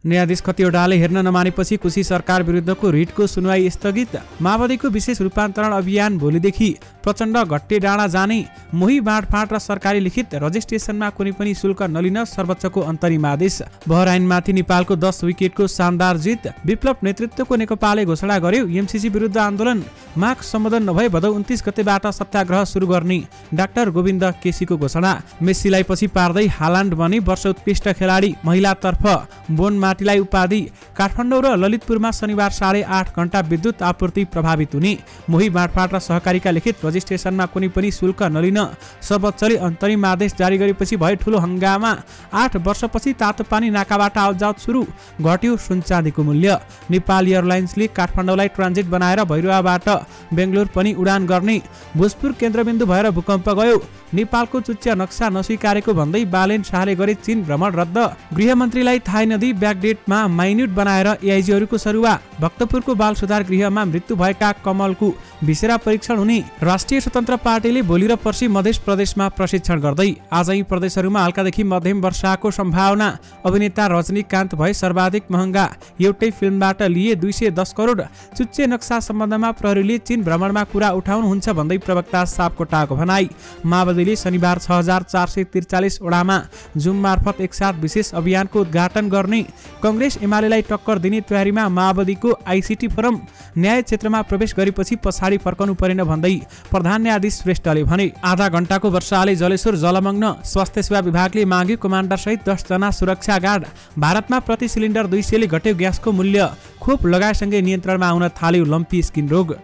न्यायाधीश खतिवडाले हेर्न नमानेपछि कोशी सरकार विरुद्धको रिटको सुनवाई स्थगित। माओवादीको विशेष रूपान्तरण अभियान भोलिदेखि प्रचण्ड घट्टे डाँडा जाने। मोही बाँडफाँड र सरकारी लिखित रजिस्ट्रेसनमा कुनै पनि शुल्क नलिन सर्वोच्चको अन्तरिम आदेश। बहराइनमाथि नेपालको 10 विकेटको शानदार जित। विप्लव नेतृत्वको नेकपाले घोषणा गर्यो एमसीसी विरुद्ध आन्दोलन। माग सम्बोधन नभए भदौ 29 गतेबाट सत्याग्रह सुरु गर्ने डाक्टर गोविन्द केसीको घोषणा। मेस्सीलाई पछि पार्दै हालान्ड बने वर्ष उत्कृष्ट खेलाडी। महिलातर्फ बोनमाटीलाई उपाधि। काठमाडौँ र ललितपुरमा शनिबार 8.5 घण्टा विद्युत आपूर्ति प्रभावित हुने। मोही बाँडफाँड र सहकारीका लिखित रजिस्ट्रेसनमा कुनै पनि शुल्क नलिन सर्वोच्चले अन्तरिम आदेश जारी गरेपछि भए ठूलो हंगामा। 8 वर्षपछि तातोपानी नाकाबाट आवतजावत सुरु। घट्यो सुनचाँदीको मूल्य। नेपाल एयरलाइन्सले काठमाडौँलाई ट्रान्जिट बनाएर भैरवाबाट बेंगलोर पनि उडान गर्ने। भोजपुर केन्द्रबिन्दु भएर भूकम्प गयो। नेपालको चुच्चा नक्सा नस्वीकारेको भन्दै बालेन शाहले गरे चीन भ्रमण रद्द। गृहमन्त्रीलाई थाहै नदिई ब्याकडेटमा माइन्युट बनाएर एआइजीहरूको सरुवा। भक्तपुरको बाल सुधार गृहमा मृत्यु भएका कमलको भिसेरा परीक्षण हुने। राष्ट्रिय स्वतन्त्र पार्टीले भोलि र पर्सि मध्य प्रदेशमा प्रशिक्षण गर्दै। आजै प्रदेशहरूमा हल्कादेखि मध्यम वर्षाको सम्भावना। अभिनेता रजनीकान्त भए सर्वाधिक महँगा। एउटै फिल्मबाट लिए 210 करोड। चुच्चे नक्सा सम्बन्धमा प्रहरीले चीन भ्रमणमा कुरा उठाउनुहुन्छ भन्दै प्रवक्ता सापकोटाको भनाई। माओवादीले शनिबार 6443 वडामा जुम मार्फत एकसाथ विशेष अभियानको उद्घाटन गर्ने। कांग्रेस एमालेलाई टक्कर दिने तयारीमा माओवादीको आईसीटी फोरम। न्याय क्षेत्रमा प्रवेश गरेपछि पछाडि फर्कनु परेन भन्दै प्रधान न्यायाधीश श्रेष्ठले भने। आधा घण्टाको वर्षाले जलेश्वर जलमग्न। स्वास्थ्य सेवा विभागले माग्यो कमान्डर सहित 10 जना सुरक्षा गार्ड। भारतमा प्रति सिलिन्डर 200 ले घट्यो ग्यासको मूल्य। खोप लगाएसँगै नियन्त्रणमा आउन थाल्यो लम्पी स्किन रोग।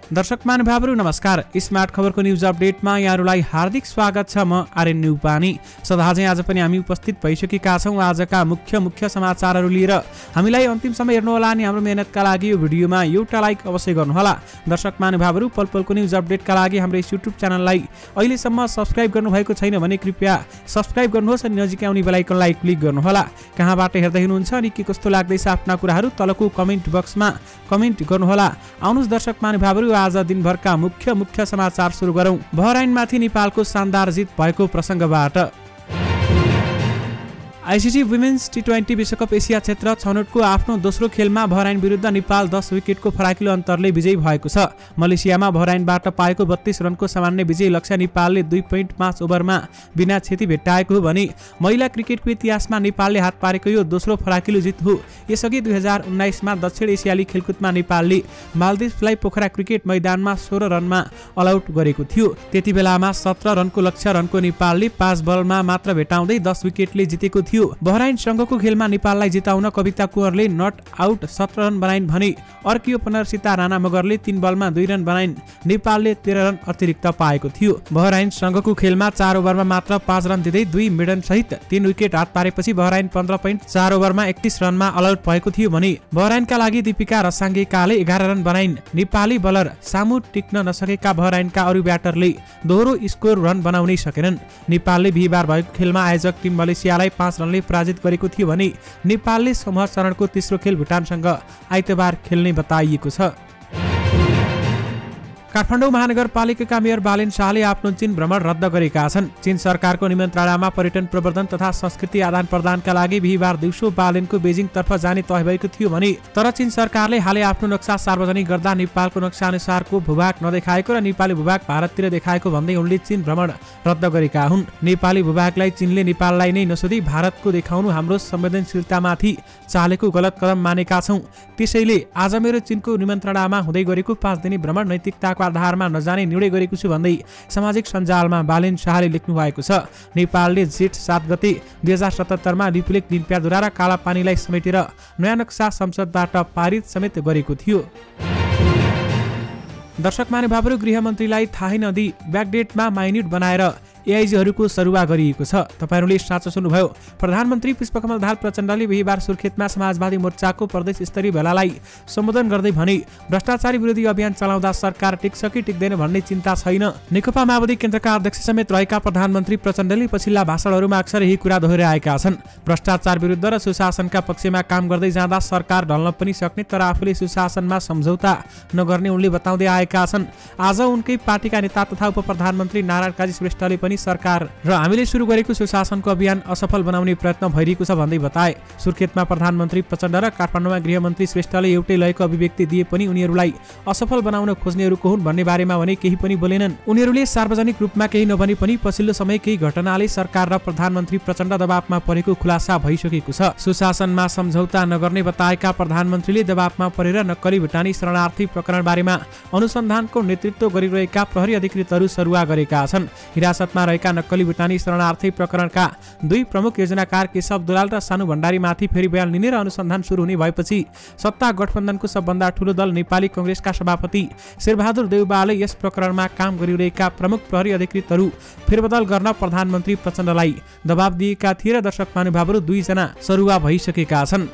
दर्शक महानुभावहरू नमस्कार। स्मार्ट खबरको न्यूज अपडेटमा यहाँहरूलाई हार्दिक स्वागत छ। म आर्यन न्युपानी। सदाझै आज पनि हामी उपस्थित भइसकेका छौँ आजका मुख्य समाचारहरू लिएर। हामीलाई अन्तिमसम्म हेर्नुहोला अनि हाम्रो मेहनतका लागि यो भिडियोमा एउटा लाइक अवश्य गर्नुहोला। दर्शक महानुभावहरू पलपलको न्यूज अपडेटका लागि हाम्रो युट्युब च्यानललाई अहिलेसम्म सब्स्क्राइब गर्नुभएको छैन भने कृपया सब्स्क्राइब गर्नुहोस् अनि नजिकै आउने बेल आइकनलाई क्लिक गर्नुहोला। कहाँबाट हेर्दै हुनुहुन्छ अनि के कस्तो लाग्दैछ आफ्ना कुराहरू तलको कमेन्ट बक्समा कमेन्ट गर्नुहोला। आउनुहोस् दर्शक महानुभावहरू आज दिनभरका मुख्य समाचार सुरु गरौं। बहराइनमाथि नेपालको शानदार जित भएको प्रसंगबाट। आईसीसी वुमेन्स टी20 विश्वकप एसिया क्षेत्र छनौटको आफ्नो दोस्रो खेलमा बहराइन विरुद्ध नेपाल 10 विकेटको फराकिलो अन्तरले विजयी भएको छ। मलेसियामा बहराइनबाट पाएको 32 रनको सामान्य विजय लक्ष्य नेपालले 2.5 ओभरमा बिना क्षति भेट्टाएको हो भने महिला क्रिकेटको इतिहासमा नेपालले हात पारेको यो दोस्रो फराकिलो जित हो। यसअघि 2019 मा दक्षिण एसियाली खेलकुदमा नेपालले मालदिभ्सलाई पोखरा क्रिकेट मैदानमा 16 रनमा अलआउट गरेको थियो। त्यति बेलामा 17 रनको लक्ष्य रनको नेपालले 5 बलमा मात्र भेटाउँदै 10 विकेटले जितेको थियो। बहराइन संघको खेलमा नेपाललाई जिताउन कविता कुँवरले नट आउट 17 रन बनाइन् भने अर्की ओपनर सीता राणा मगरले 3 बलमा 2 रन बनाइन्। नेपालले 13 रन अतिरिक्त पाएको थियो। बहराइन संघको खेलमा 4 ओभरमा मात्र 5 रन दिँदै 2 मिडन सहित 3 विकेट हात पारेपछि बहराइन 15.4 ओभरमा 31 रनमा अलआउट भएको थियो भने बहराइनका लागि दीपिका रसाङ्गेकाले 11 रन बनाइन्। नेपाली बलर सामु टिक्न नसकेका बहराइनका अरू ब्याटरले दोहोरो स्कोर रन बनाउनै सकेनन्। नेपालले बिहीबार भएको खेलमा आयोजक टिम मलेसियालाई 5 रनले पराजित गरेको थियो भने नेपालले समूह चरणको तेस्रो खेल भुटानसँग आइतबार खेल्ने बताइएको छ। काठमाडौँ महानगरपालिकाका मेयर बालेन शाहले आफ्नो चीन भ्रमण रद्द गरेका छन्। चीन सरकारको निमन्त्रणामा पर्यटन प्रवर्धन तथा संस्कृति आदान प्रदानका लागि बिहीबार दिउँसो बालेनको बेजिङतर्फ जाने तय भएको थियो भने तर चीन सरकारले हालै आफ्नो नक्सा सार्वजनिक गर्दा नेपालको नक्सा अनुसारको भूभाग नदेखाएको र नेपाली भूभाग भारततिर देखाएको भन्दै उनले चीन भ्रमण रद्द गरेका हुन्। नेपाली भूभागलाई चीनले नेपाललाई नै नसोधी भारतको देखाउनु हाम्रो संवेदनशीलतामाथि चालेको गलत कदम मानेका छौं। त्यसैले आज मेरो चीनको निमन्त्रणामा हुँदै गरेको 5 दिने भ्रमण नैतिकता आधारमा नजाने निर्णय गरेको छु भन्दै सामाजिक सञ्जालमा बालेन शाहले लेख्नु भएको छ। नेपालले जेठ 7 गते 2077 मा रिपुलेक दिनप्यादुरा र कालापानीलाई समेटेर नयाँ नक्सा संसदबाट पारित समेत गरेको थियो। दर्शक महानुभावहरू गृहमन्त्रीलाई थाहै नदिई ब्याकडेटमा माइन्युट बनाएर एआइजीहरूको सरुवा गरिएको छ। तपाईहरुले साँचो सुन्नुभयो। प्रधानमन्त्री पुष्पकमल दाहाल प्रचण्डले बिहीबार सुर्खेतमा समाजवादी मोर्चाको प्रदेश स्तरीय भेलालाई सम्बोधन गर्दै भने भ्रष्टाचारी विरोधी अभियान चलाउँदा सरकार टिक्छ कि टिक्दैन भन्ने चिन्ता छैन। नेकपा माओवादी केन्द्रका अध्यक्ष समेत रहेका प्रधानमन्त्री प्रचण्डले पछिल्ला भाषणहरूमा अक्सर यही कुरा दोहोर्याएका छन्। भ्रष्टाचार विरुद्ध र सुशासनका पक्षमा काम गर्दै जाँदा सरकार ढल्न पनि सक्ने तर आफूले सुशासनमा सम्झौता नगर्ने उनले बताउँदै आएका छन्। आज उनकै पार्टीका नेता तथा उपप्रधानमन्त्री नारायण काजी श्रेष्ठले पनि सरकार र हामीले सुरु गरेको सुशासनको अभियान असफल बनाउने प्रयत्न भइरहेको छ भन्दै बताए। सुर्खेतमा प्रधानमन्त्री प्रचण्ड र काठमाडौँमा गृहमन्त्री श्रेष्ठले एउटै लयको अभिव्यक्ति दिए पनि उनीहरूलाई असफल बनाउन खोज्नेहरू को हुन् भन्ने बारेमा भने केही पनि बोलेनन्। उनीहरूले सार्वजनिक रूपमा केही नभने पनि पछिल्लो समय केही घटनाले सरकार र प्रधानमन्त्री प्रचण्ड दबावमा परेको खुलासा भइसकेको छ। सुशासनमा सम्झौता नगर्ने बताएका प्रधानमन्त्रीले दबावमा परेर नक्कली भुटानी शरणार्थी प्रकरण बारेमा अनुसन्धानको नेतृत्व गरिरहेका प्रहरी अधिकृतहरू सरुवा गरेका छन्। हिरासतमा रहेका नक्कली भुटानी शरणार्थी प्रकरणका दुई प्रमुख योजनाकार केशव दुलाल र सानु भण्डारीमाथि फेरि बयान लिने र अनुसन्धान सुरु हुने भएपछि सत्ता गठबन्धनको सबभन्दा ठूलो दल नेपाली कांग्रेसका सभापति शेरबहादुर देउवाले यस प्रकरणमा काम गरिरहेका प्रमुख प्रहरी अधिकृतहरू फेरबदल गर्न प्रधानमन्त्री प्रचण्डलाई दबाब दिएका थिए र दर्शक महानुभावहरू 2 जना सरुवा भइसकेका छन्।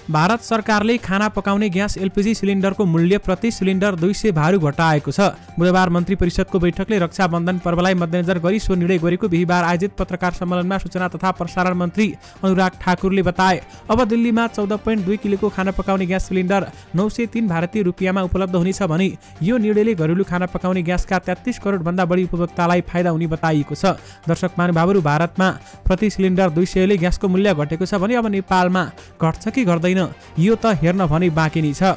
भारत सरकारले खाना पकाउने ग्यास एलपीजी सिलिन्डरको मूल्य प्रति सिलिन्डर 200 भारु घटाएको छ। बुधबार मन्त्री परिषदको बैठकले रक्षाबन्धन पर्वलाई मध्यनजर गरी सो निर्णय गरेको बिहीबार आयोजित पत्रकार सम्मेलनमा सूचना तथा प्रसारण मन्त्री अनुराग ठाकुरले बताए। अब दिल्लीमा 14.2 किलोको खाना पकाउने ग्यास सिलिन्डर 903 भारतीय रुपियाँमा उपलब्ध हुनेछ भने यो निर्णयले घरेलु खाना पकाउने ग्यासका 33 करोड भन्दा बढी उपभोक्तालाई फाइदा हुने बताइएको छ। दर्शक महानुभावहरू, भारतमा प्रति सिलिन्डर 200 ले ग्यासको मूल्य घटेको छ भने अब नेपालमा घट्छ कि घट्दैन यो त हेर्न भने बाँकी नै छ।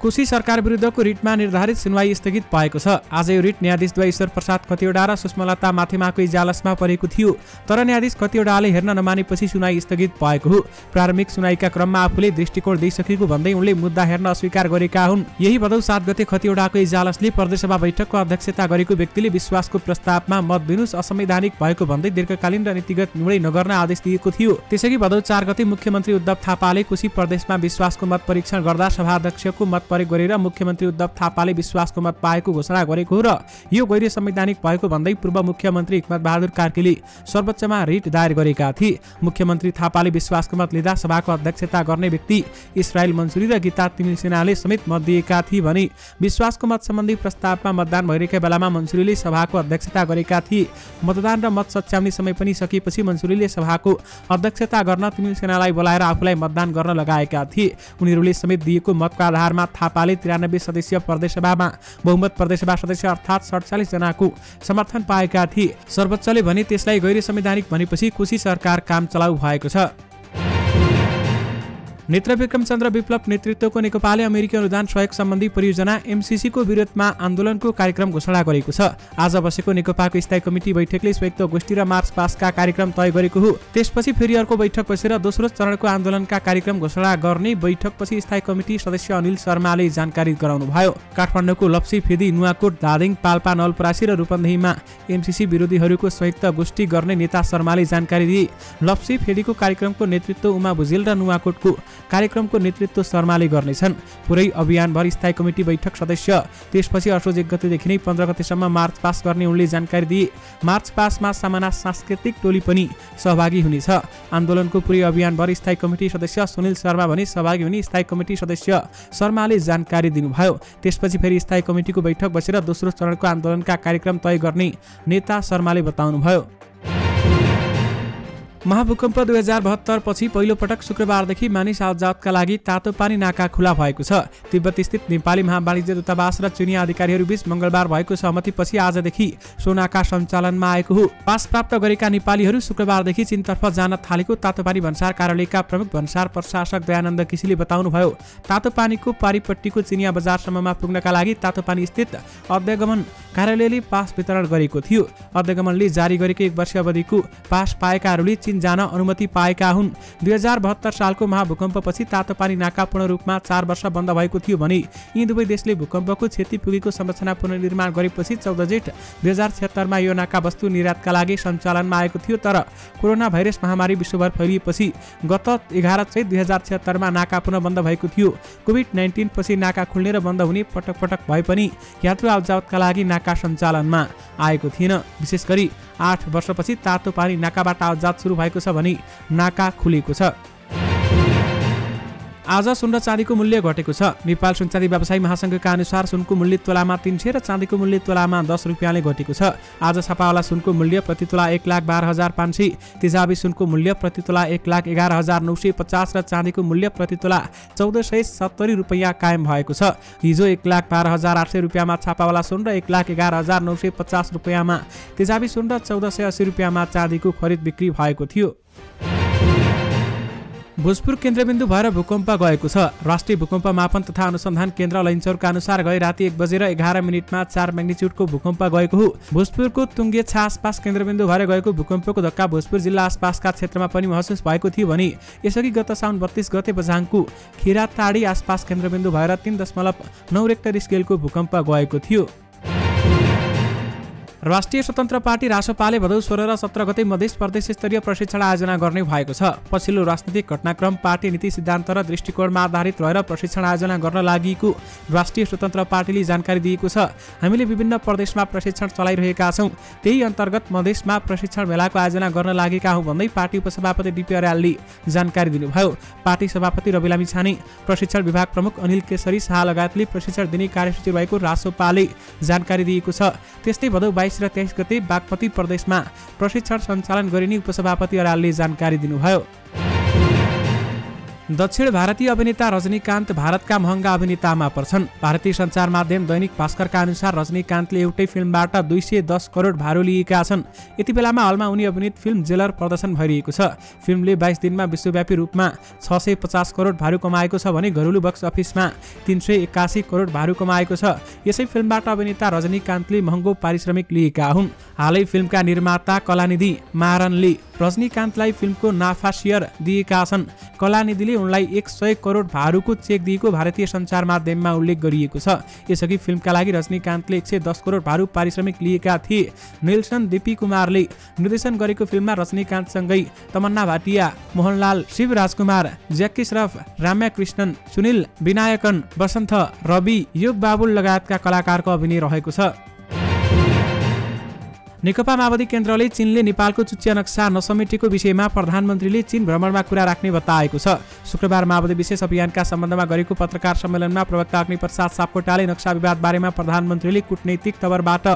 कोशी सरकार विरुद्धको रिटमा निर्धारित सुनवाई स्थगित भएको छ। आज यो रिट न्यायाधीश ईश्वर प्रसाद खतिवडा र सुषमालता माथेमाको इजालसमा परेको थियो, तर न्यायाधीश खतिवडाले हेर्न नमानेपछि सुनवाई स्थगित भएको हो। प्रारम्भिक सुनवाईका क्रममा आफूले दृष्टिकोण दिइसकेको भन्दै उनले मुद्दा हेर्न अस्वीकार गरेका हुन्। यही भदौ 7 गते खतिवडाको इजालसले प्रदेशसभा बैठकको अध्यक्षता गरेको व्यक्तिले विश्वासको प्रस्तावमा मत दिनुस् असंवैधानिक भएको भन्दै दीर्घकालीन र नीतिगत निर्णय नगर्न आदेश दिएको थियो। त्यसैगरी भदौ 4 गते मुख्यमन्त्री उद्धव थापाले कोशी प्रदेशमा विश्वासको मत परीक्षण गर्दा सभाध्यक्षको मत प्रयोग गरेर मुख्यमन्त्री उद्धव थापाले विश्वासको मत पाएको घोषणा गरेको र यो गैर संवैधानिक भएको भन्दै पूर्व मुख्यमन्त्री हिक्मत बहादुर कार्कीले सर्वोच्चमा रिट दायर गरेका थिए। मुख्यमन्त्री थापाले विश्वासको मत लिँदा सभाको अध्यक्षता गर्ने व्यक्ति इस्रायल मन्सुरी र गीता तिमिलसेनाले समेत मत दिएका थिए भने विश्वासको मत सम्बन्धी प्रस्तावमा मतदान भइरहेका बेलामा मन्सुरीले सभाको अध्यक्षता गरेका थिए। मतदान र मत सच्याउने समय पनि सकिएपछि मन्सुरीले सभाको अध्यक्षता गर्न तिमिलसेनालाई बोलाएर आफूलाई मतदान गर्न लगाएका थिए। उनीहरूले समेत दिएको मतको आधारमा थापाले 93 सदस्यीय प्रदेशसभामा बहुमत प्रदेशसभा सदस्य अर्थात् 47 जनाको समर्थन पाएका थिए। सर्वोच्चले भने त्यसलाई गैर संवैधानिक भनेपछि कोशी सरकार काम चलाउ भएको छ। नेत्र विक्रमचन्द्र विप्लव नेतृत्वको नेकपाले अमेरिकी अनुदान सहयोग सम्बन्धी परियोजना एमसीसी को विरोधमा आन्दोलनको कार्यक्रम घोषणा गरेको छ। आज बसेको नेकपाको स्थायी कमिटी बैठकले संयुक्त गोष्ठी र मार्च पासका कार्यक्रम तय गरेको हो। त्यसपछि फेरि अर्को बैठक बसेर दोस्रो चरणको आन्दोलनका कार्यक्रम घोषणा गर्ने बैठकपछि स्थायी कमिटी सदस्य अनिल शर्माले जानकारी गराउनुभयो। काठमाडौँको लप्सी, फेदी, नुवाकोट, धादिङ, पाल्पा, नवलपरासी र रूपन्देहीमा एमसीसी विरोधीहरूको संयुक्त गोष्ठी गर्ने नेता शर्माले जानकारी दिए। लप्सी, फेदीको कार्यक्रमको नेतृत्व उमा भुजेल र नुवाकोटको कार्यक्रमको नेतृत्व शर्माले गर्नेछन्। पुरै अभियानभर स्थायी कमिटी बैठक सदस्य, त्यसपछि असोज 1 गतेदेखि नै 15 गतेसम्म मार्च पास गर्ने उनले जानकारी दिए। मार्च पासमा सामान्य सांस्कृतिक टोली पनि सहभागी हुनेछ। आन्दोलनको पुरै अभियानभर स्थायी कमिटी सदस्य सुनिल शर्मा भने सहभागी हुने स्थायी कमिटी सदस्य शर्माले जानकारी दिनुभयो। त्यसपछि फेरि स्थायी कमिटीको बैठक बसेर दोस्रो चरणको आन्दोलनका कार्यक्रम तय गर्ने नेता शर्माले बताउनुभयो। महाभूकम्प 2072 पछि पहिलो पटक शुक्रबारदेखि मानिस आवतजावतका लागि तातो पानी नाका खुला भएको छ। तिब्बत स्थित नेपाली महावाणिज्य दूतावास र चिनिया अधिकारीहरू बीच मंगलबार भएको सहमतिपछि आजदेखि सो नाका सञ्चालनमा आएको हो। पास प्राप्त गरेका नेपालीहरू शुक्रबारदेखि चीनतर्फ जान थालेको तातोपानी भन्सार कार्यालयका प्रमुख भन्सार प्रशासक दयानन्द केसीले बताउनुभयो। तातोपानीको पारिपट्टिको चिनिया बजारसम्ममा पुग्नका लागि तातोपानी स्थित अध्यगमन कार्यालयले पास वितरण गरेको थियो। अध्यगमनले जारी गरेको 1 वर्ष अवधिको पास पाएकाहरूले चीन जान अनुमति पाएका हुन्। 2072 सालको महाभूकम्पपछि तातोपानी नाका पूर्ण रूपमा 4 वर्ष बन्द भएको थियो भने यी दुवै देशले भूकम्पको क्षति पुगेको संरचना पुनर्निर्माण गरेपछि 14 जेठ 2076 मा यो नाका वस्तु निर्यातका लागि सञ्चालनमा आएको थियो। तर कोरोना भाइरस महामारी विश्वभर फैलिएपछि गत 11 चैत 2076 मा नाका पुनः बन्द भएको थियो। कोभिड-19 पछि नाका खुल्ने र बन्द हुने पटक पटक भए पनि यात्रु आवतजावतका लागि नाका सञ्चालनमा आएको थिएन। विशेष गरी 8 वर्षपछि तातोपानी नाकाबाट आवतजावत सुरु भएको छ भने नाका खुलेको छ। आज सुन र चाँदीको मूल्य घटेको छ। नेपाल सुन चाँदी व्यवसायी महासंघका अनुसार सुनको मूल्य तोलामा 300 र चाँदीको मूल्य तोलामा 10 रुपियाँले घटेको छ। आज छापावाला सुनको मूल्य प्रति तोला 1,12,500, तेजाबी सुनको मूल्य प्रति तोला 1,11,950 र चाँदीको मूल्य प्रति तोला 1,470 रुपियाँ कायम भएको छ। हिजो 1,12,800 रुपियाँमा छापावाला सुन र 1,11,950 रुपियाँमा तेजाबी सुन र 1,480 रुपियाँमा चाँदीको खरिद बिक्री भएको थियो। भोजपुर केन्द्रबिन्दु भएर भूकम्प गएको छ। राष्ट्रिय भूकम्प मापन तथा अनुसन्धान केन्द्र लैनचौरका अनुसार गए राति 1:11 4 म्याग्निच्युडको भूकम्प गएको हो। भोजपुरको तुङ्गेछा आसपास केन्द्रबिन्दु भएर गएको भूकम्पको धक्का भोजपुर जिल्ला आसपासका क्षेत्रमा पनि महसुस भएको थियो भने यसअघि गत साउन 32 गते बझाङको खिराताडी आसपास केन्द्रबिन्दु भएर 3.9 रेक्टर स्केलको भूकम्प गएको थियो। राष्ट्रिय स्वतन्त्र पार्टी रासपाले भदौ 16 र 17 गते मधेस प्रदेश स्तरीय प्रशिक्षण आयोजना गर्ने भएको छ। पछिल्लो राजनीतिक घटनाक्रम, पार्टी नीति सिद्धान्त र दृष्टिकोणमा आधारित रहेर प्रशिक्षण आयोजना गर्न लागेको राष्ट्रिय स्वतन्त्र पार्टीले जानकारी दिएको छ। हामीले विभिन्न प्रदेशमा प्रशिक्षण चलाइरहेका छौँ, त्यही अन्तर्गत मधेसमा प्रशिक्षण मेलाको आयोजना गर्न लागेका हौँ भन्दै पार्टी उपसभापति डीपी अर्यालले जानकारी दिनुभयो। पार्टी सभापति रवि लामिछाने, प्रशिक्षण विभाग प्रमुख अनिल केसरी शाह लगायतले प्रशिक्षण दिने कार्यसूची रहेको रासपाले जानकारी दिएको छ। त्यस्तै भदौ 22 र 23 गते बागमती प्रदेशमा प्रशिक्षण सञ्चालन गरिने उपसभापति अर्यालले जानकारी दिनुभयो। दक्षिण भारतीय अभिनेता रजनीकान्त भारतका महँगा अभिनेतामा पर्छन्। भारतीय सञ्चार माध्यम दैनिक भास्करका अनुसार रजनीकान्तले एउटै फिल्मबाट 210 करोड भारू लिएका छन्। यति बेलामा हलमा उनी अभिनीत फिल्म जेलर प्रदर्शन भइरहेको छ। फिल्मले 22 दिनमा विश्वव्यापी रूपमा 650 करोड भारू कमाएको छ भने घरेलु बक्स अफिसमा 381 करोड भारू कमाएको छ। यसै फिल्मबाट अभिनेता रजनीकान्तले महँगो पारिश्रमिक लिएका हुन्। हालै फिल्मका निर्माता कलानिधि मारनले रजनीकान्तलाई फिल्मको नाफा सेयर दिएका छन्। कलानिधिले उनलाई 100 करोड भारूको चेक दिएको भारतीय सञ्चार माध्यममा उल्लेख गरिएको छ। यसअघि फिल्मका लागि रजनीकान्तले 110 करोड भारू पारिश्रमिक लिएका थिए। नेल्सन दीपी कुमारले निर्देशन गरेको फिल्ममा रजनीकान्तसँगै तमन्ना भाटिया, मोहनलाल, शिव राजकुमार, ज्याकी श्रफ, राम्या कृष्णन, सुनिल विनायकन, वसन्त, रवि, योग बाबुल लगायतका कलाकारको अभिनय रहेको छ। नेकपा माओवादी केन्द्रले चीनले नेपालको चुच्चिया नक्सा नसमेटेको विषयमा प्रधानमन्त्रीले चीन भ्रमणमा कुरा राख्ने बताएको छ। शुक्रबार माओवादी विशेष अभियानका सम्बन्धमा गरेको पत्रकार सम्मेलनमा प्रवक्ता अग्निप्रसाद सापकोटाले नक्सा विवाद बारेमा प्रधानमन्त्रीले कूटनैतिक तवरबाट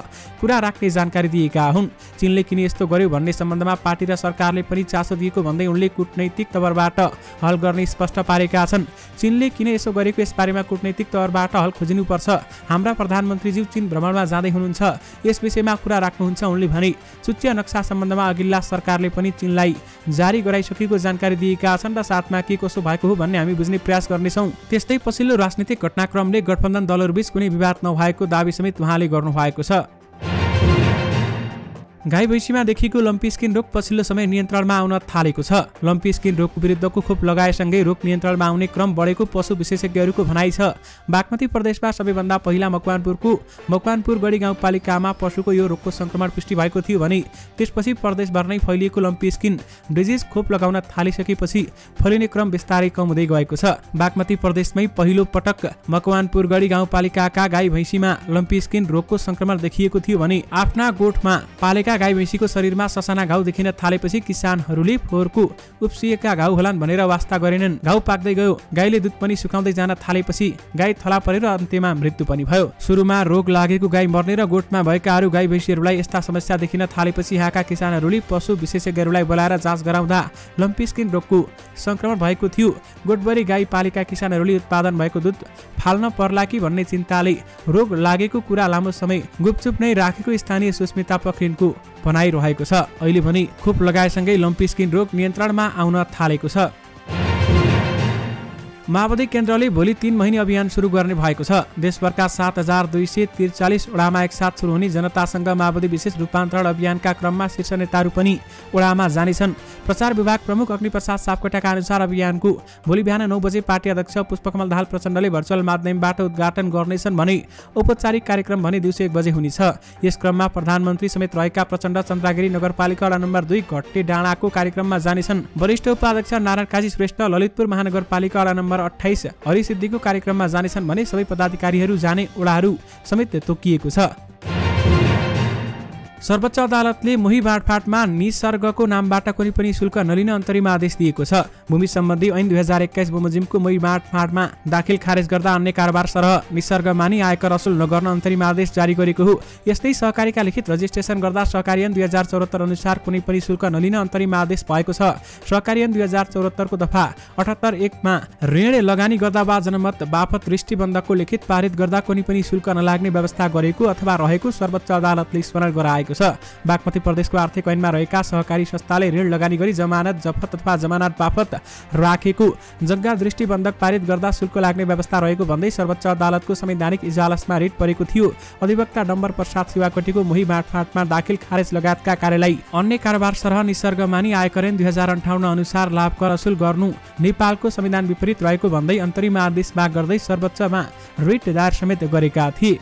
कुरा राख्ने जानकारी दिएका हुन्। चीनले किन यस्तो गर्यो भन्ने सम्बन्धमा पार्टी र सरकारले पनि चासो दिएको भन्दै उनले कूटनैतिक तवरबाट हल गर्ने स्पष्ट पारेका छन्। चीनले किन यसो गरेको यसबारेमा कूटनैतिक तवरबाट हल खोजिनुपर्छ। हाम्रा प्रधानमन्त्रीज्यू चीन भ्रमणमा जाँदै हुनुहुन्छ, यस विषयमा कुरा राख्नुहुन्छ उनले भने। चुच्चिया नक्सा सम्बन्धमा अघिल्ला सरकारले पनि चीनलाई जारी गराइसकेको जानकारी दिएका छन् र साथमा के कसो भएको हो भन्ने हामी बुझ्ने प्रयास गर्नेछौँ। त्यस्तै पछिल्लो राजनीतिक घटनाक्रमले गठबन्धन दलहरूबीच कुनै विवाद नभएको दावी समेत उहाँले गर्नुभएको छ। गाई भैँसीमा देखिएको लम्पी स्किन रोग पछिल्लो समय नियन्त्रणमा आउन थालेको छ। लम्पी स्किन रोगको विरुद्धको खोप लगाएसँगै रोग नियन्त्रणमा आउने क्रम बढेको पशु विशेषज्ञहरूको भनाइ छ। बागमती प्रदेशमा सबैभन्दा पहिला मकवानपुर गढी गाउँपालिकामा पशुको यो रोगको संक्रमण पुष्टि भएको थियो भने त्यसपछि प्रदेशभर नै फैलिएको लम्पी स्किन डिजिज खोप लगाउन थालिसकेपछि फैलिने क्रम बिस्तारै कम हुँदै गएको छ। बागमती प्रदेशमै पहिलो पटक मकवानपुर गढी गाउँपालिकाका गाई भैँसीमा लम्पी स्किन रोगको संक्रमण देखिएको थियो भने आफ्ना गोठमा पालेका गाई भैँसीको शरीरमा ससाना घाउ देखिन थालेपछि किसानहरूले फोहोरको उप्सिएका घाउ होलान् भनेर वास्ता गरेनन्। घाउ पाक्दै गयो, गाईले दुध पनि सुकाउँदै जान थालेपछि गाई थला परेर अन्त्यमा मृत्यु पनि भयो। सुरुमा रोग लागेको गाई मर्ने र गोठमा भएका अरू गाई भैँसीहरूलाई यस्ता समस्या देखिन थालेपछि यहाँका किसानहरूले पशु विशेषज्ञहरूलाई बोलाएर जाँच गराउँदा लम्पी स्किन रोगको संक्रमण भएको थियो। गोठभरि गाई पालेका किसानहरूले उत्पादन भएको दुध फाल्न पर्ला कि भन्ने चिन्ताले रोग लागेको कुरा लामो समय गुपचुप नै राखेको स्थानीय सुस्मिता पोखरेलको भनाइरहेको छ। अहिले भने खोप लगाएसँगै लम्पी स्किन रोग नियन्त्रणमा आउन थालेको छ। माओवादी केन्द्रले भोलि 3 महिने अभियान सुरु गर्ने भएको छ। देशभरका 7243 वडामा एकसाथ सुरु हुने जनतासँग माओवादी विशेष रूपान्तरण अभियानका क्रममा शीर्ष नेताहरू पनि वडामा जानेछन्। प्रचार विभाग प्रमुख अग्निप्रसाद सापकोटाका अनुसार अभियानको भोलि बिहान 9 बजे पार्टी अध्यक्ष पुष्पकमल दाहाल प्रचण्डले भर्चुअल माध्यमबाट उद्घाटन गर्नेछन् भने औपचारिक कार्यक्रम भने दिउँसो 1 बजे हुनेछ। यस क्रममा प्रधानमन्त्री समेत रहेका प्रचण्ड चन्द्रागिरी नगरपालिका वडा नम्बर 2 घट्टे डाँडाको कार्यक्रममा जानेछन्। वरिष्ठ उपाध्यक्ष नारायण काजी श्रेष्ठ ललितपुर महानगरपालिका वडा नम्बर 28 हरिसिद्धिको कार्यक्रममा जानेछन् भने सबै पदाधिकारीहरू जाने वडाहरू समेत तोकिएको छ। सर्वोच्च अदालतले मोही बाँडफाँटमा निसर्गको नामबाट कुनै पनि शुल्क नलिन अन्तरिम आदेश दिएको छ। भूमि सम्बन्धी ऐन 2021 बमोजिमको मोही बाँडफाँटमा दाखिल खारेज गर्दा अन्य कारोबार सरह निसर्ग मानि आयकर असुल नगर्न अन्तरिम आदेश जारी गरेको हो। यस्तै सहकारीका लिखित रजिस्ट्रेसन गर्दा सहकारी ऐन 2074 अनुसार कुनै पनि शुल्क नलिन अन्तरिम आदेश भएको छ। सहकारी ऐन 2074 को दफा 78(1) मा ऋण लगानी गर्दा वा जनमत बापत दृष्टिबन्धकको लिखित पारित गर्दा कुनै पनि शुल्क नलाग्ने व्यवस्था गरेको अथवा रहेको सर्वोच्च अदालतले स्मरण गराएको छ। बागमती प्रदेशको आर्थिक ऐनमा रहेका सहकारी संस्थाले ऋण लगानी गरी जमानत जफत अथवा जमानत बापत राखेको जग्गा दृष्टिबन्धक पारित गर्दा शुल्क लाग्ने व्यवस्था रहेको भन्दै सर्वोच्च अदालतको संवैधानिक इजलासमा रिट परेको थियो। अधिवक्ता डम्बर प्रसाद शिवाकोटीको मोही बाँडफाँटमा दाखिल खारेज लगायतका कार्यलाई अन्य कारोबार सरह निसर्ग मानि आयकर ऐन 2058 अनुसार लाभ कर असुल गर्नु नेपालको संविधान विपरीत रहेको भन्दै अन्तरिम आदेश माग गर्दै सर्वोच्चमा रिट दायर समेत गरेका थिए।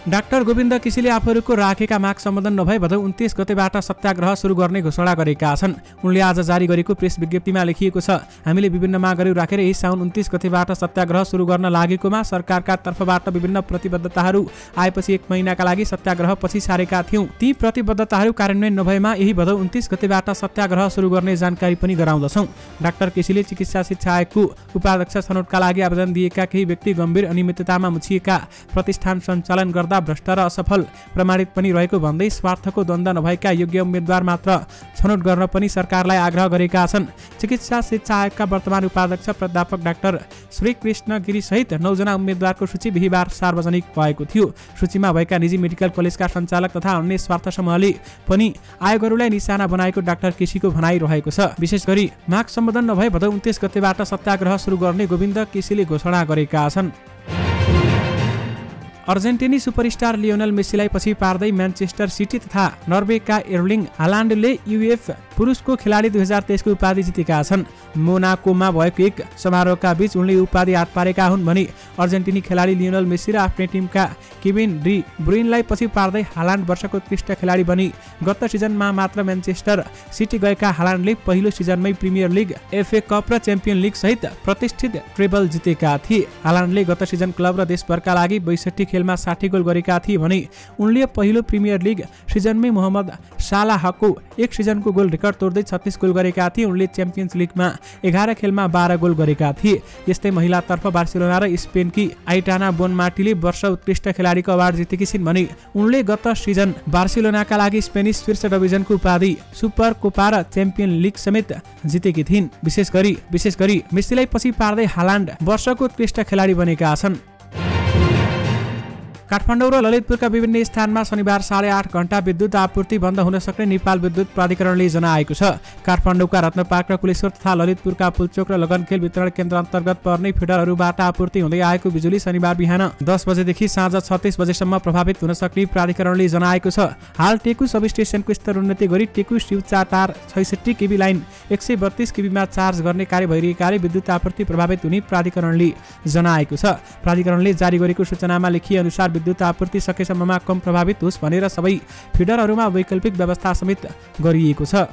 डाक्टर गोविन्द केसीले आफूहरूको राखेका माग सम्बोधन नभए भदौ 29 गतेबाट सत्याग्रह सुरु गर्ने घोषणा गरेका छन्। उनले आज जारी गरेको प्रेस विज्ञप्तिमा लेखिएको छ, हामीले विभिन्न मागहरू राखेर यही साउन 29 गतेबाट सत्याग्रह सुरु गर्न लागेकोमा सरकारका तर्फबाट विभिन्न प्रतिबद्धताहरू आएपछि 1 महिनाका लागि सत्याग्रह पछि सारेका थियौं। ती प्रतिबद्धताहरू कार्यान्वयन नभएमा यही भदौ 29 गतेबाट सत्याग्रह सुरु गर्ने जानकारी पनि गराउँदछौं। डाक्टर केसीले चिकित्सा शिक्षा आयोगको उपाध्यक्ष छनौटका लागि आवेदन दिएका केही व्यक्ति गम्भीर अनियमिततामा मुछिएका प्रतिष्ठान सञ्चालन गर्दा भ्रष्ट र असफल प्रमाणित पनि रहेको भन्दै स्वार्थको द्वन्द्व नभएका योग्य उम्मेद्वार मात्र छनौट गर्न पनि सरकारलाई आग्रह गरेका छन्। चिकित्सा शिक्षा आयोगका वर्तमान उपाध्यक्ष प्राध्यापक डाक्टर श्री कृष्ण गिरी सहित 9 जना उम्मेद्वारको सूची बिहीबार सार्वजनिक भएको थियो। सूचीमा भएका निजी मेडिकल कलेजका सञ्चालक तथा अन्य स्वार्थ समूहले पनि आयोगहरूलाई निशाना बनाएको डाक्टर केसीको भनाइ रहेको छ। विशेष गरी माग सम्बोधन नभए भदौ 29 गतेबाट सत्याग्रह सुरु गर्ने गोविन्द केसीले घोषणा गरेका छन्। अर्जेन्टिनी सुपरस्टार लियोनल मेसीलाई पछि पार्दै म्यानचेस्टर सिटी तथा नर्वेका एर्लिङ हालान्डले युएफ पुरुषको खेलाडी 2023 को उपाधि जितेका छन्। मोनाकोमा भएको एक समारोहका बीच उनले उपाधि हात पारेका हुन् भने अर्जेन्टिनी खेलाडी लियोनल मेसी र आफ्नै टिमका केभिन डी ब्रुइनलाई पछि पार्दै हालान्ड वर्षको उत्कृष्ट खेलाडी बनी गत सिजनमा मात्र म्यानचेस्टर सिटी गएका हालान्डले पहिलो सिजनमै प्रिमियर लिग, एफए कप र च्याम्पियन लिग सहित प्रतिष्ठित ट्रेबल जितेका थिए। हालान्डले गत सिजन क्लब र देशभरका लागि 62 खेलमा 60 गोल गरेका थिए भने उनले पहिलो प्रिमियर लिग सिजनमै मोहम्मद सालाहको एक सिजनको गोल रेकर्ड तोड्दै 36 गोल गरेका थिए। उनले च्याम्पियन्स लिगमा 11 खेलमा 12 गोल गरेका थिए। यस्तै महिलातर्फ बार्सिलोना र स्पेनकी आइटाना बोनमाटीले वर्ष उत्कृष्ट खेलाडीको अवार्ड जितेकी छिन् भने उनले गत सिजन बार्सिलोनाका लागि स्पेनिस शीर्ष डिभिजनको उपाधि, सुपर कोपा र च्याम्पियन लिग समेत जितेकी थिइन्। विशेष गरी मेसीलाई पछि पार्दै हालान्ड वर्षको उत्कृष्ट खेलाडी बनेका छन्। काठमाडौँ र ललितपुरका विभिन्न स्थानमा शनिबार 8.5 घण्टा विद्युत आपूर्ति बन्द हुन सक्ने नेपाल विद्युत प्राधिकरणले जनाएको छ। काठमाडौँका रत्नपार्क र कुलेश्वर तथा ललितपुरका पुलचोक र लगनखेल वितरण केन्द्र अन्तर्गत पर्ने फिडरहरूबाट आपूर्ति हुँदै आएको बिजुली शनिबार बिहान 10 बजेदेखि साँझ 36 बजेसम्म प्रभावित हुन सक्ने प्राधिकरणले जनाएको छ। हाल टेकु सब स्टेसनको स्तर उन्नति गरी टेकु शिवचा तार 66 केबी लाइन 132 केबीमा चार्ज गर्ने कार्य भइरहेकाले विद्युत आपूर्ति प्रभावित हुने प्राधिकरणले जनाएको छ। प्राधिकरणले जारी गरेको सूचनामा लेखिए अनुसार विद्युत आपूर्ति सकेसम्ममा कम प्रभावित होस् भनेर सबै फिडरहरूमा वैकल्पिक व्यवस्था समेत गरिएको छ।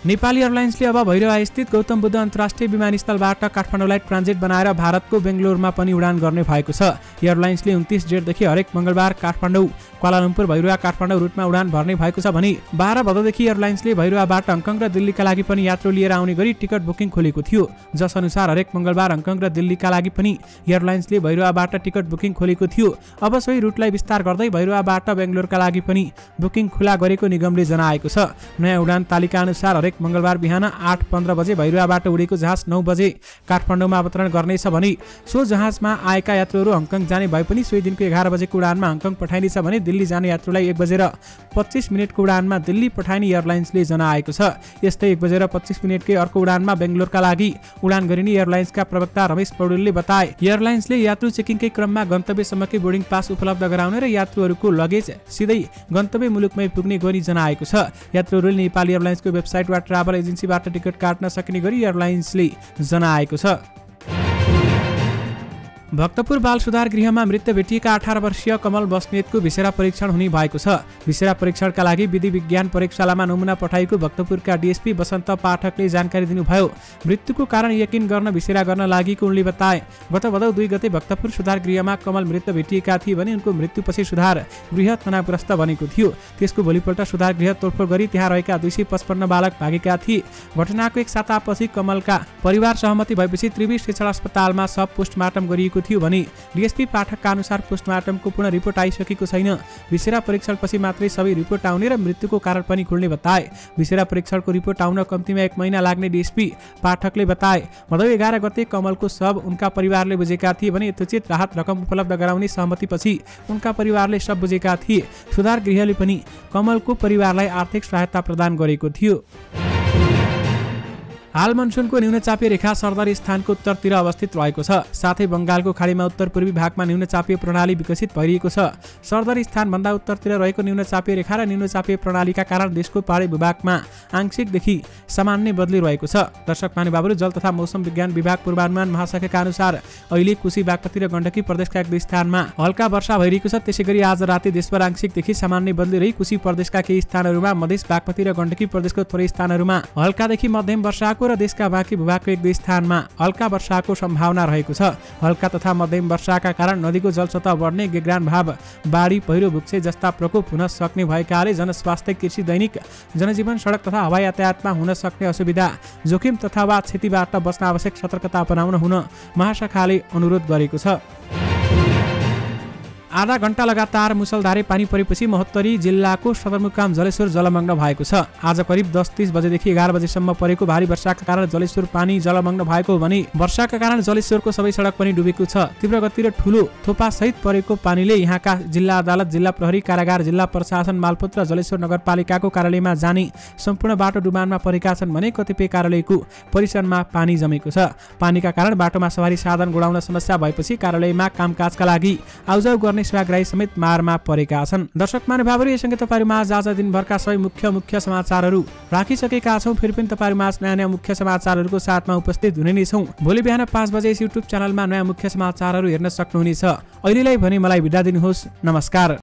नेपाली एयरलाइन्सले अब भैरवा स्थित गौतम बुद्ध अन्तर्राष्ट्रिय विमानस्थलबाट काठमाडौँलाई ट्रान्जिट बनाएर भारतको बेंगलोरमा पनि उडान गर्ने भएको छ। एयरलाइन्सले 29 जेठदेखि हरेक मङ्गलबार काठमाडौँ, क्वालालम्पुर, भैरवा, काठमाडौँ रुटमा उडान भर्ने भएको छ भने 12 भदौदेखि एयरलाइन्सले भैरवाबाट हङकङ र दिल्लीका लागि पनि यात्रु लिएर आउने गरी टिकट बुकिङ खोलेको थियो। जस अनुसार हरेक मङ्गलबार हङकङ र दिल्लीका लागि पनि एयरलाइन्सले भैरवाबाट टिकट बुकिङ खोलेको थियो। अब सोही रुटलाई विस्तार गर्दै भैरवाबाट बेंगलोरका लागि पनि बुकिङ खुला गरेको निगमले जनाएको छ। नयाँ उडान तालिका अनुसार हरेक मङ्गलबार बिहान 8:15 बजे भैरवाबाट उडेको जहाज 9 बजे काठमाडौँमा अवतरण गर्नेछ भने सो जहाजमा आएका यात्रुहरू हङकङ जाने भए पनि सोही दिनको 11 बजेको उडानमा हङकङ पठाइनेछ भने दिल्ली जाने यात्रुलाई 1:25 उडानमा दिल्ली पठाइने एयरलाइन्सले जनाएको छ। यस्तै 1:25 अर्को उडानमा बेंगलोरका लागि उडान गरिने एयरलाइन्सका प्रवक्ता रमेश पौडेलले बताए। एयरलाइन्सले यात्रु चेकिङकै क्रममा गन्तव्यसम्मकै बोर्डिङ पास उपलब्ध गराउने र यात्रुहरूको लगेज सिधै गन्तव्य मुलुकमै पुग्ने गरी जनाएको छ। यात्रुहरूले नेपाली एयरलाइन्सको वेबसाइट वा ट्राभल एजेन्सीबाट टिकट काट्न सक्ने गरी एयरलाइन्सले जनाएको छ। भक्तपुर बाल सुधार गृहमा मृत भेटिएका 18 वर्षीय कमल बस्नेतको भिसेरा परीक्षण हुने भएको छ। भिसेरा परीक्षणका लागि विधि विज्ञान प्रयोगशालामा नमुना पठाएको भक्तपुरका डीएसपी बसन्त पाठकले जानकारी दिनुभयो। मृत्युको कारण यकिन गर्न भिसेरा गर्न लागेको उनले बताए। गत भदौ 2 गते भक्तपुर सुधार गृहमा कमल मृत भेटिएका थिए भने उनको मृत्युपछि सुधार गृह तनावग्रस्त बनेको थियो। त्यसको भोलिपल्ट सुधार गृह तोडफोड गरी त्यहाँ रहेका 255 बालक भागेका थिए। घटनाको 1 सातापछि कमलका परिवार सहमति भएपछि त्रिवी शिक्षण अस्पतालमा सब पोस्टमार्टम गरिएको थियो भने डीएसपी पाठकका अनुसार पोस्टमार्टमको पूर्ण रिपोर्ट आइसकेको छैन। भिसेरा परीक्षणपछि मात्रै सबै रिपोर्ट आउने र मृत्युको कारण पनि खुल्ने बताए। भिसेरा परीक्षणको रिपोर्ट आउन कम्तीमा 1 महिना लाग्ने डीएसपी पाठकले बताए। भदौ 11 गते कमलको शव उनका परिवारले बुझेका थिए भने यथोचित राहत रकम उपलब्ध गराउने सहमतिपछि उनका परिवारले शव बुझेका थिए। सुधार गृहले पनि कमलको परिवारलाई आर्थिक सहायता प्रदान गरेको थियो। हाल मनसुनको न्यूनचापीय रेखा सरदरी स्थानको उत्तरतिर अवस्थित रहेको छ। साथै बंगालको खाडीमा उत्तर पूर्वी भागमा न्यूनचापीय प्रणाली विकसित भइरहेको छ। सरदरी स्थानभन्दा उत्तरतिर रहेको न्यूनचापीय रेखा र न्यूनचापीय प्रणालीका कारण देशको पहाडी भूभागमा आंशिकदेखि सामान्य बदली रहेको छ। दर्शक महानुभावहरू, जल तथा मौसम विज्ञान विभाग पूर्वानुमान महाशाखाका अनुसार अहिले कोशी, बागमती र गण्डकी प्रदेशका 1-2 स्थानमा हल्का वर्षा भइरहेको छ। त्यसैगरी आज राति देशभर आंशिकदेखि सामान्य बदली रही कोशी प्रदेशका केही स्थानहरूमा, मधेस, बागमती र गण्डकी प्रदेशको थोरै स्थानहरूमा हल्कादेखि मध्यम वर्षाको र देशका बाँकी भूभागको 1-2 स्थानमा हल्का वर्षाको सम्भावना रहेको छ। हल्का तथा मध्यम वर्षाका कारण नदीको जलसतह बढ्ने, गेग्रान भाव, बाढी, पहिरो, भुक्से जस्ता प्रकोप हुन सक्ने भएकाले जनस्वास्थ्य, कृषि, दैनिक जनजीवन, सडक तथा हवाई यातायातमा हुन सक्ने असुविधा, जोखिम तथा वा क्षतिबाट बच्न आवश्यक सतर्कता अपनाउन हुन महाशाखाले अनुरोध गरेको छ। आधा घण्टा लगातार मुसलधारे पानी परेपछि महोत्तरी जिल्लाको सदरमुकाम जलेश्वर जलमग्न भएको छ। आज करिब 10:30 बजेदेखि 11 बजेसम्म परेको भारी वर्षाका कारण जलेश्वर पानी जलमग्न भएको भने वर्षाका कारण जलेश्वरको सबै सडक पनि डुबेको छ। तीव्र गति र ठूलो थोपा सहित परेको पानीले यहाँका जिल्ला अदालत, जिल्ला प्रहरी, कारागार, जिल्ला प्रशासन, मालपोत र जलेश्वर नगरपालिकाको कार्यालयमा जाने सम्पूर्ण बाटो डुबानमा परेका छन् भने कतिपय कार्यालयको परिसरमा पानी जमेको छ। पानीका कारण बाटोमा सवारी साधन गुडाउन समस्या भएपछि कार्यालयमा कामकाजका लागि आउजाउ गर्ने सेवाग्राही समेत मारमा परेका छन्। दर्शक महानुभावहरू, यससँगै तपाईँहरूमाझ आज दिनभरका सबै मुख्य समाचारहरू राखिसकेका छौँ। फेरि पनि तपाईँहरूमाझ नयाँ मुख्य समाचारहरूको साथमा उपस्थित हुने नै छौँ। भोलि बिहान 5 बजे युट्युब च्यानलमा नयाँ मुख्य समाचारहरू हेर्न सक्नुहुनेछ। अहिलेलाई भने मलाई बिदा दिनुहोस्। नमस्कार।